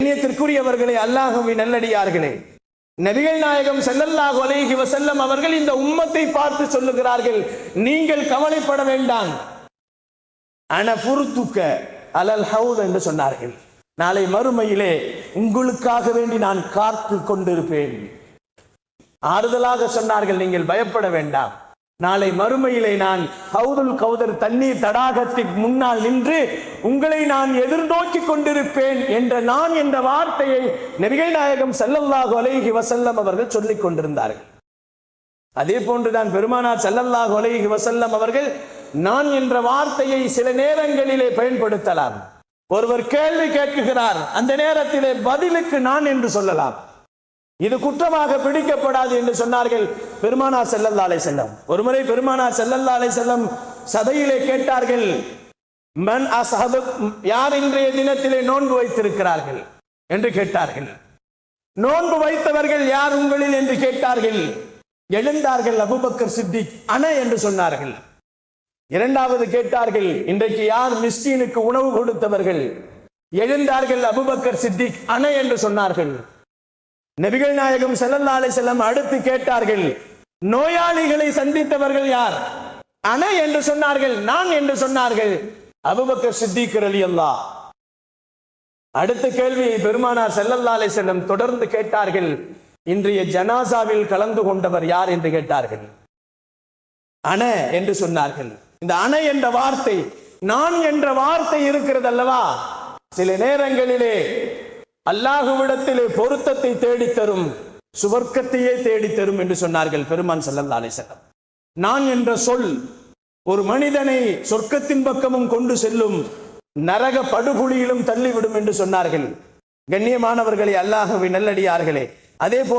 கண்ணியத்திற்குரியவர்களே, அல்லாஹ்வின் நல்லடியார்களே, நபிகள் நாயகம் ஸல்லல்லாஹு அலைஹி வஸல்லம் அவர்கள் இந்த உம்மத்தை பார்த்து சொல்லுகிறார்கள், நீங்கள் கவலைப்பட வேண்டாம், அன ஃபுர்துக அலல் ஹவுத் என்று சொன்னார்கள். நாளை மறுமையிலே உங்களுக்காக வேண்டி நான் காத்து கொண்டிருப்பேன். ஆறுதலாக சொன்னார்கள், நீங்கள் பயப்பட வேண்டாம், நாளை மறுமையிலே நான் ஹவுதுல் கௌதர் தண்ணீர் தடாகத்திற்கு முன்னால் நின்று உங்களை நான் எதிர்நோக்கி கொண்டிருப்பேன் என்ற நான் என்ற வார்த்தையை நபிகள் நாயகம் ஸல்லல்லாஹு அலைஹி வஸல்லம் அவர்கள் சொல்லிக் கொண்டிருந்தார்கள். அதே போன்றுதான் பெருமானார் ஸல்லல்லாஹு அலைஹி வஸல்லம் அவர்கள் நான் என்ற வார்த்தையை சில நேரங்களிலே பயன்படுத்தலாம். ஒருவர் கேள்வி கேட்கிறார், அந்த நேரத்திலே பதிலுக்கு நான் என்று சொல்லலாம். இது குற்றமாக பிடிக்கப்படாது என்று சொன்னார்கள் பெருமானார் ஸல்லல்லாஹு அலைஹி வஸல்லம். ஒருமுறை பெருமானார் ஸல்லல்லாஹு அலைஹி வஸல்லம் சபையிலே கேட்டார்கள், மன் அஸ்ஹபு, யார் இன்றைய தினத்திலே நோன்பு வைத்திருக்கிறார்கள் என்று கேட்டார்கள். நோன்பு வைத்தவர்கள் யார் உங்களில் என்று கேட்டார்கள். எழுந்தார்கள் அபூபக்கர் சித்திக் அன என்று சொன்னார்கள். இரண்டாவது கேட்டார்கள், இன்றைக்கு யார் மிஸ்கீனுக்கு உணவு கொடுத்தவர்கள்? எழுந்தார்கள் அபூபக்கர் சித்திக் அன என்று சொன்னார்கள். நபிகள் நாயகம் ஸல்லல்லாஹு அலைஹி வஸல்லம் அடுத்து கேட்டார்கள், நோயாளிகளை சந்தித்தவர்கள் யார்? அன என்று சொன்னார்கள். நான் என்று சொன்னார்கள் அபூபக்கர் சித்திக் ரலியல்லாஹு. அடுத்த கேள்வியை பெருமானார் ஸல்லல்லாஹு அலைஹி வஸல்லம் தொடர்ந்து கேட்டார்கள், இன்றைய ஜனாசாவில் கலந்து கொண்டவர் யார் என்று கேட்டார்கள். அன என்று சொன்னார்கள். இந்த அன என்ற வார்த்தை, நான் என்ற வார்த்தை இருக்கிறது அல்லவா, சில நேரங்களிலே அல்லாஹ்விடத்திலே பொருத்தத்தை தேடித்தரும், சுவர்க்கத்தையே தேடித்தரும் என்று சொன்னார்கள் பெருமான் ஸல்லல்லாஹு அலைஹி வஸல்லம். நான் என்ற சொல் ஒரு மனிதனை சொர்க்கத்தின் பக்கமும் கொண்டு செல்லும், நரக படுகுழியிலும் தள்ளிவிடும் என்று சொன்னார்கள். கண்ணியமானவர்களே, அல்லாஹ்வின் நல்லடியார்களே, அதே போன்று